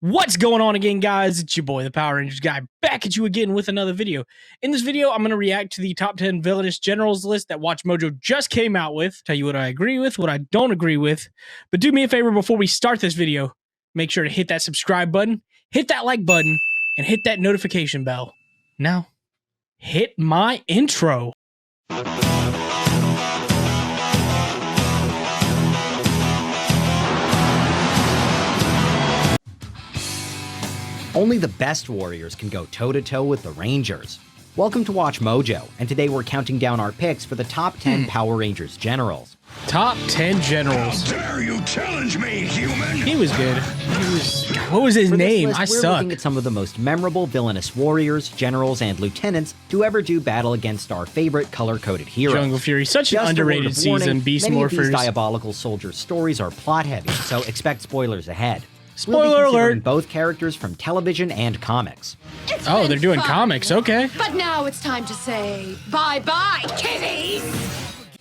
What's going on again, guys? It's your boy, the Power Rangers guy, back at you again with another video. In this video, I'm going to react to the top 10 villainous generals list that WATCHMOJO just came out with. Tell you what I agree with, what I don't agree with. But do me a favor before we start this video. Make sure to hit that subscribe button, hit that like button, and hit that notification bell. Now, hit my intro. Only the best warriors can go toe-to-toe with the Rangers. Welcome to WATCHMOJO, and today we're counting down our picks for the top 10 Power Rangers generals. Top 10 generals. How dare you challenge me, human? He was good. What was his name? List, I we're suck. looking at some of the most memorable villainous warriors, generals, and lieutenants to ever do battle against our favorite color-coded heroes. Jungle Fury, such an Just underrated a word of warning, season. Beast many of these Morphers. diabolical soldiers' stories are plot-heavy, so expect spoilers ahead. Spoiler we'll be considering alert. both characters from television and comics. Oh, they're doing comics. Okay. But now it's time to say bye-bye, kitties!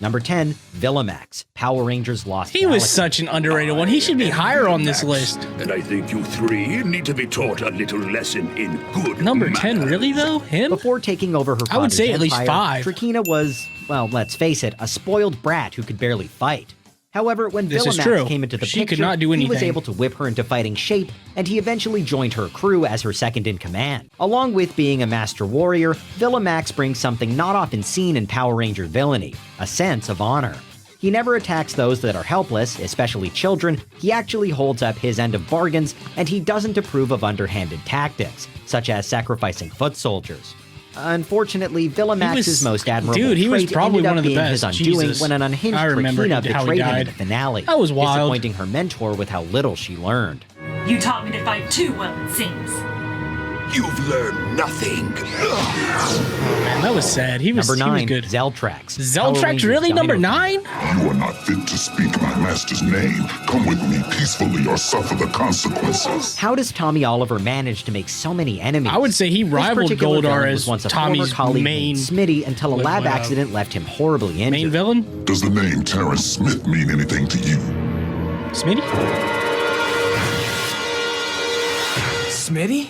Number 10, Villainous, Power Rangers Lost He was Galaxy. such an underrated one. He should be higher on this list. And I think you three need to be taught a little lesson in good Number 10, manners. really though? Him? Before taking over her I would father's say at least empire, 5. Trakina was, well, let's face it, a spoiled brat who could barely fight. However, when This is Villainous true. came into the She picture, could not do he was anything. able to whip her into fighting shape, and he eventually joined her crew as her second-in-command. Along with being a master warrior, Villainous brings something not often seen in Power Ranger villainy, a sense of honor. He never attacks those that are helpless, especially children. He actually holds up his end of bargains, and he doesn't approve of underhanded tactics, such as sacrificing foot soldiers. Unfortunately, Villainos's most admirable dude, he was trait probably ended up one of the being best. his undoing Jesus. when an unhinged I remember Trakina how he betrayed him in died. the finale, That was wild. disappointing her mentor with how little she learned. You taught me to fight too well, it seems. You've learned nothing. Man, that was sad. He was, Number he was 9, good. Zeltrax. Power Zeltrax, Rangers really? Dino Number King. 9? You are not fit to speak my master's name. Come with me peacefully or suffer the consequences. How does Tommy Oliver manage to make so many enemies? I would say he This rivaled particular Goldar villain as was once a Tommy's former colleague main named Smitty until a lab accident left him horribly injured. main villain. Does the name Terrence Smith mean anything to you? Smitty? Smitty?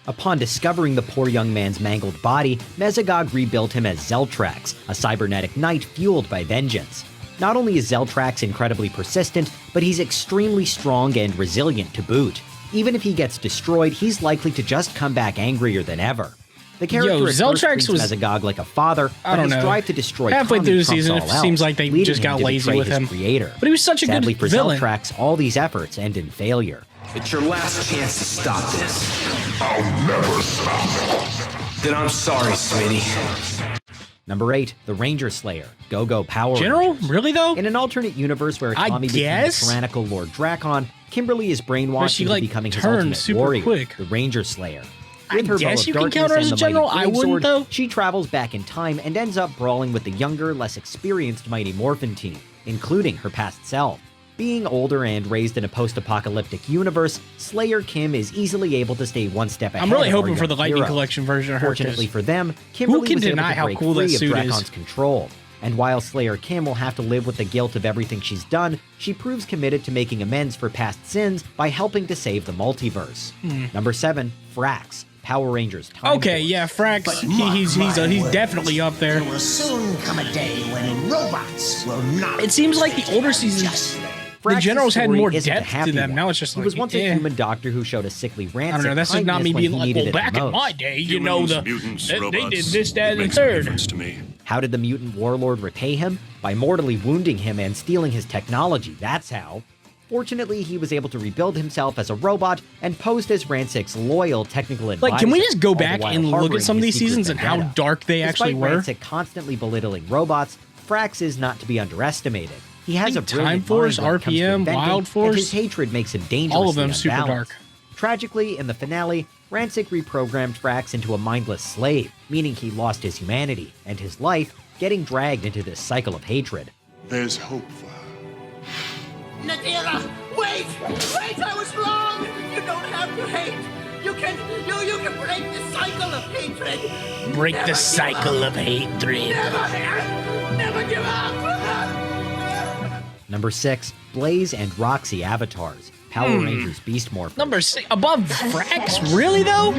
Upon discovering the poor young man's mangled body, Mesogog rebuilt him as Zeltrax, a cybernetic knight fueled by vengeance. Not only is Zeltrax incredibly persistent, but he's extremely strong and resilient to boot. Even if he gets destroyed, he's likely to just come back angrier than ever. The character at first Zeltrax treats was- Mesogog like a father, I but don't his know. drive to destroy Halfway Tommy through the trumps season, all it seems else, like they leading just got him to lazy betray with his him. Creator. But he was such a Sadly good for villain. Zeltrax, all these efforts end in failure. It's your last chance to stop this. I'll never stop. Then I'm sorry, Smitty. Number 8, the Ranger Slayer, Go-Go Power General? Rangers. Really though? In an alternate universe where I Tommy becomes guess? the tyrannical Lord Drakon, Kimberly is But brainwashed she, into like, becoming his turned ultimate super warrior, quick. the Ranger Slayer. I With her guess bow of you can darkness count her and as a the mighty general. I flame wouldn't, sword, though. she travels back in time and ends up brawling with the younger, less experienced Mighty Morphin team, including her past self. Being older and raised in a post-apocalyptic universe, Slayer Kim is easily able to stay one step ahead. I'm really of our hoping for young the Lightning heroes. Collection version of her. Fortunately 'cause for them, Kimberly can was able deny to how break cool that free of suit is? Drakon's control. And while Slayer Kim will have to live with the guilt of everything she's done, she proves committed to making amends for past sins by helping to save the multiverse. Number 7, Frax, Power Rangers Time Okay, Force. yeah, Frax. He's definitely up there. There will soon come a day when robots will not. It seems like the older seasons, the Frax's generals had story more isn't a depth to happy them. one. Now it's just he like, was once a eh. human doctor who showed a sickly rancid I don't know. That's just not me kindness when being he like, needed well, it back the in my most. day, you know, Mutants, they robots. did this, that, It and the makes no third. difference to me. How did the mutant warlord repay him? By mortally wounding him and stealing his technology, that's how. Fortunately, he was able to rebuild himself as a robot and posed as Rancic's loyal technical advisor. Like, can we just go all the back while and look harboring at some of his these secret seasons and how vendetta. dark they actually Despite were? Rancic constantly belittling robots, Frax is not to be underestimated. He has a think brilliant Time Force, mind when it comes to RPM, inventing, Wild and Force, his hatred makes him dangerous. all of them super dark. Tragically, in the finale, Rancic reprogrammed Frax into a mindless slave, meaning he lost his humanity and his life, getting dragged into this cycle of hatred. There's hope for her. Nadira, wait! Wait, I was wrong! You don't have to hate! You can break the cycle of hatred! Break Never the give cycle up. of hatred. Never give up! Number 6, Blaze and Roxy avatars, Power Rangers Beast Morphers. Number 6, above Frax? Really though?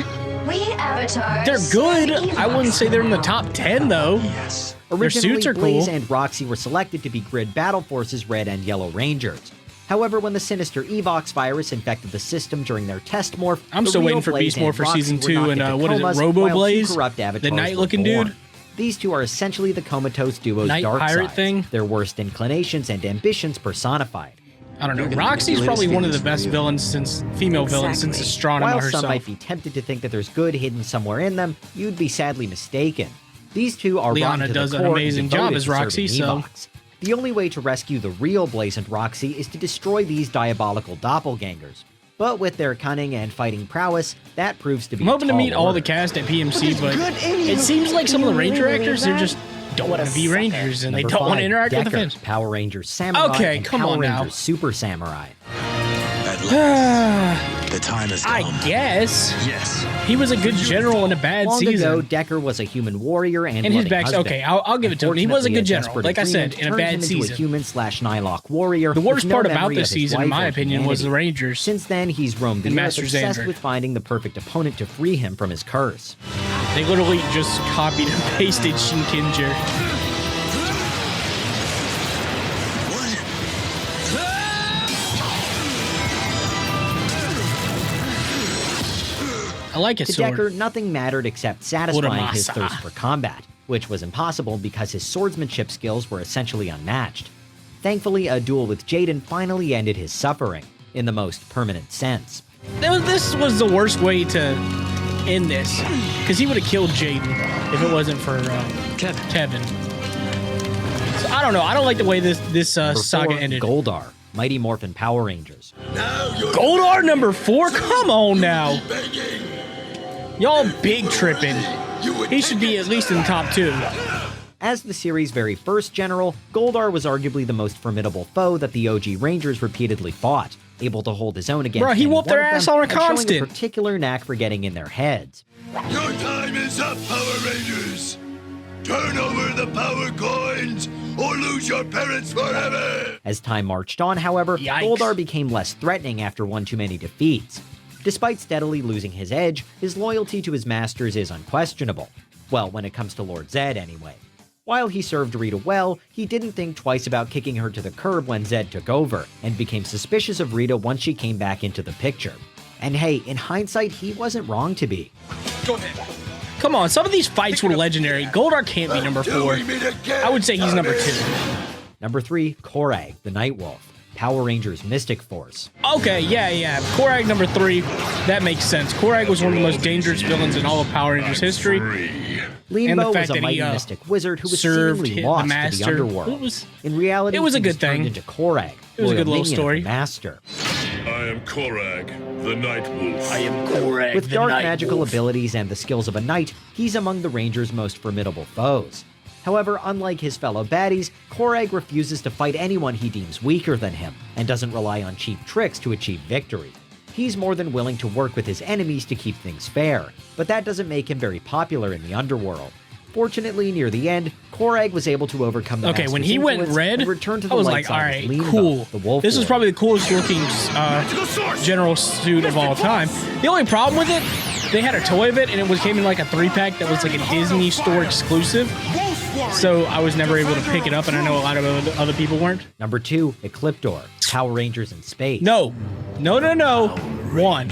We avatars. They're good. I wouldn't say they're in the top 10 though. Yes. Their Originally, suits are Blaze cool. and Roxy were selected to be Grid Battle Force's Red and Yellow Rangers. However, when the sinister Evox virus infected the system during their test morph, I'm the still real waiting for Blaze Beast and Morph for Roxy season were 2 knocked and into what is it, comas, Robo while two Blaze? corrupt avatars The night were looking born. dude? These two are essentially the comatose duo's Night dark pirate sides, thing? their worst inclinations and ambitions personified. I don't know. Roxy's probably one of the best villains since female villains since Astronema While herself. some might be tempted to think that there's good hidden somewhere in them, you'd be sadly mistaken. These two are rotten Liana to does the an core and amazing devoted job as to serving Roxy, so- Evox. The only way to rescue the real Blaze and Roxy is to destroy these diabolical doppelgangers. But with their cunning and fighting prowess, that proves to be I'm hoping to tall meet all the order. cast at PMC, but it seems like some of the Ranger actors, they're just don't want to be Rangers and they Number don't want to 5, interact with the Decker, fans. Power Rangers Samurai Okay, and come Power on now. Rangers Super Samurai. The time has come. I guess. Yes. He was a good general in a bad Long season. ago, Decker was a human warrior and And his loving back, husband. okay, I'll give it to him. He was a Unfortunately, good general, desperate like I said, agreement in a turned bad him into a season. human/Nylock warrior. The worst with no part about memory this of his season, in wife my or opinion, was the humanity. Rangers. Since then, he's roamed the And earth, Master obsessed Xander. with finding the perfect opponent to free him from his curse. They literally just copied and pasted Shinkenger. I like his To sword. Decker, nothing mattered except satisfying his Uramasa. thirst for combat, which was impossible because his swordsmanship skills were essentially unmatched. Thankfully, a duel with Jaden finally ended his suffering, in the most permanent sense. This was the worst way to end this, because he would have killed Jaden if it wasn't for Kevin. So I don't know. I don't like the way this Number saga 4, ended. Goldar, Mighty Morphin Power Rangers. Goldar number 4? Come on now. Y'all big tripping. He should be at least in the top 2. As the series' very first general, Goldar was arguably the most formidable foe that the OG Rangers repeatedly fought, able to hold his own against Bro, he any whooped one their of ass them, on a and showing constant. a particular knack for getting in their heads. Your time is up, Power Rangers! Turn over the power coins or lose your parents forever! As time marched on, however, Yikes. Goldar became less threatening after one too many defeats. Despite steadily losing his edge, his loyalty to his masters is unquestionable. Well, when it comes to Lord Zed, anyway. While he served Rita well, he didn't think twice about kicking her to the curb when Zed took over, and became suspicious of Rita once she came back into the picture. And hey, in hindsight, he wasn't wrong to be. Come on, some of these fights were legendary. Goldar can't be number 4. I would say he's number 2. Number 3, Coreg, the Nightwolf, Power Rangers Mystic Force. Okay, yeah. Coreg number 3. That makes sense. Coreg was one of the most dangerous villains in all of Power Rangers history. Limbo fact was a that he, mighty mystic wizard who was served seemingly the lost to master. the underworld. It In reality, was a he good turned thing. into Coreg, It was a loyal good little minion of the story. Master. I am Coreg, the Night Wolf. I am Coreg. With the dark Night magical Wolf. abilities and the skills of a knight, he's among the Rangers' most formidable foes. However, unlike his fellow baddies, Coreg refuses to fight anyone he deems weaker than him, and doesn't rely on cheap tricks to achieve victory. He's more than willing to work with his enemies to keep things fair, but that doesn't make him very popular in the underworld. Fortunately, near the end, Coreg was able to overcome the Okay, when Master's he went influence red, and return to I the was light like, side all with right, Limbo, cool. the Wolf This is Lord. probably the coolest looking general suit of all time. The only problem with it, they had a toy of it, and it came in like a 3-pack that was like a Disney store exclusive. So I was never able to pick it up, and I know a lot of other people weren't. Number 2, Ecliptor, Power Rangers in Space. No. One.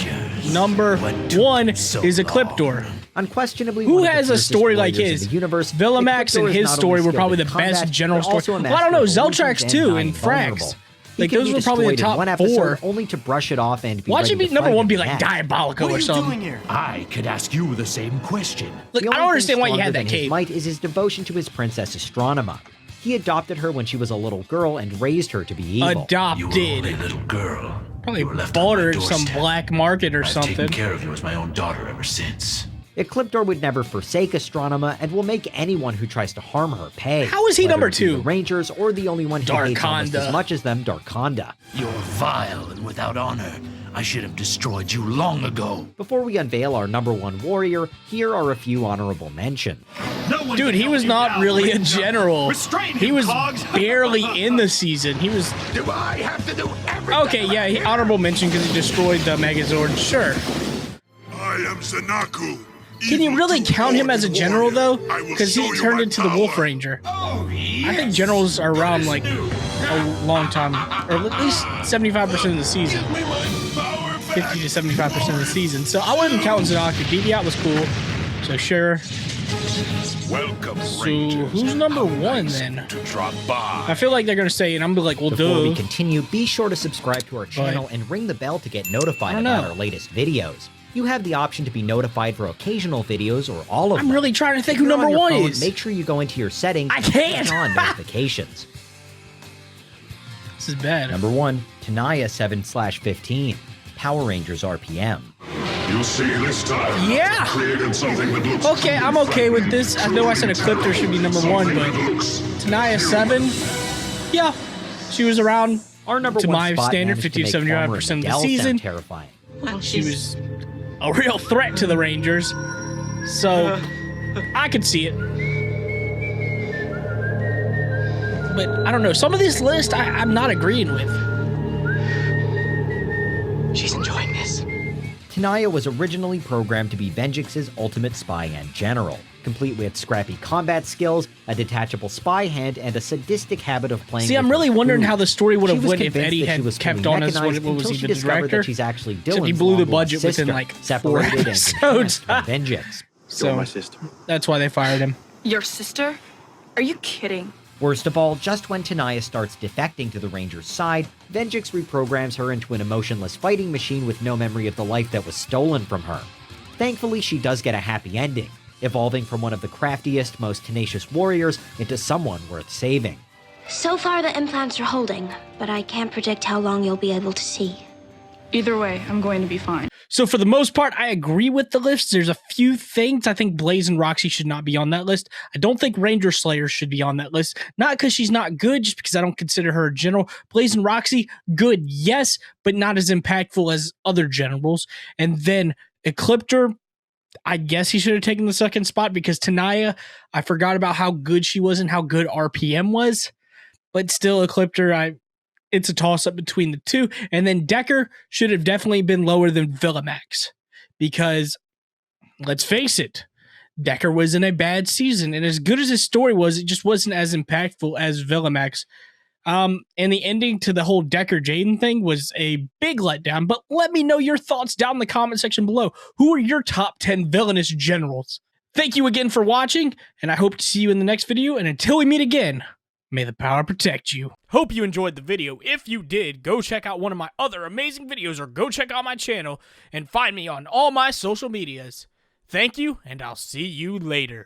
Number 1 is Ecliptor. Unquestionably, Who one of the has a fiercest story like warriors in his? the universe, Villamax Ecliptor and is his not story only were probably skilled the in best combat, general but also story. a Well, I don't know, master of Zeltrax illusions too, and and invulnerable. Frax. He Like, can those be were probably the destroyed in top one episode 4. only to brush it off and be Watch ready it be to number fight 1 be in the like next. Diabolico or something. here? I could ask you the same question. Look, The I only don't understand thing why you stronger had that than his cape. might is his devotion to his princess Astronema. He adopted her when she was a little girl and raised her to be evil. You were only Adopted. a little girl. Probably You were left bought on her my at some doorstep. black market or I've something. taken care of you as my own daughter ever since. Ecliptor would never forsake Astronema and will make anyone who tries to harm her pay. How is he whether number it be 2? The Rangers or the only one he hates almost Darkonda. as much as them, Darkonda. You're vile and without honor. I should have destroyed you long ago. Before we unveil our #1 warrior, here are a few honorable mentions. Dude, he was not really a general. He was barely in the season. He was... Do I have to do everything? Okay, yeah, honorable mention because he destroyed the Megazord. Sure. I am Zanaku. Can you really count him as a general, though? Because he turned into the Wolf Ranger. I think generals are around, like, a long time. Or at least 75% of the season. 50 to 75% of the season. So I wouldn't count Zanaku. BB-8 was cool. So sure. Welcome, So who's #1 then? to drop by. I feel like they're going to say it, and I'm going to be like, well, Before we duh. continue, be sure to subscribe to our channel and ring the bell to get notified about our latest videos. You have the option to be notified for occasional videos or all of them. I'm really trying to think If who you're on your #1 phone, is. Make sure you go into your settings I and can't. turn on notifications. This is bad. #1, Taniya 7/15, Power Rangers RPM. You see this time? Yeah. Created something that looks Okay, I'm okay with this. I know I said Ecliptor should be #1, but Taniya 7, yeah, she was around Our #1 to my spot standard, managed 50 to to make Farmer 75% of the Miguel season. sound terrifying. Well, She was a real threat to the Rangers, so I could see it. But I don't know. Some of this list I'm not agreeing with. She's enjoying this. Taniya was originally programmed to be Venjix's ultimate spy and general, complete with scrappy combat skills, a detachable spy hand, and a sadistic habit of playing. See, I'm with really her wondering crew. how the story would She have was went if convinced Eddie that she had was kept fully on as mechanized what was until he, she the discovered director? that she's actually Except Dylan's he blew the long-lost budget within, sister, like, 4 separated and episodes. enhanced from Venjix. So that's why they fired him. Your sister? Are you kidding? Worst of all, just when Taniya starts defecting to the Rangers' side, Venjix reprograms her into an emotionless fighting machine with no memory of the life that was stolen from her. Thankfully, she does get a happy ending, evolving from one of the craftiest, most tenacious warriors into someone worth saving. So far, the implants are holding, but I can't predict how long you'll be able to see. Either way, I'm going to be fine. So for the most part, I agree with the list. There's a few things. I think Blaze and Roxy should not be on that list. I don't think Ranger Slayer should be on that list. Not because she's not good, just because I don't consider her a general. Blaze and Roxy, good, yes, but not as impactful as other generals. And then Ecliptor, I guess he should have taken the second spot because Taniya, I forgot about how good she was and how good RPM was. But still, Ecliptor, it's a toss-up between the two. And then Decker should have definitely been lower than Villainous because, let's face it, Decker was in a bad season. And as good as his story was, it just wasn't as impactful as Villainous. And the ending to the whole Decker-Jaden thing was a big letdown. But let me know your thoughts down in the comment section below. Who are your top 10 villainous generals? Thank you again for watching, and I hope to see you in the next video. And until we meet again, may the power protect you. Hope you enjoyed the video. If you did, go check out one of my other amazing videos or go check out my channel and find me on all my social medias. Thank you, and I'll see you later.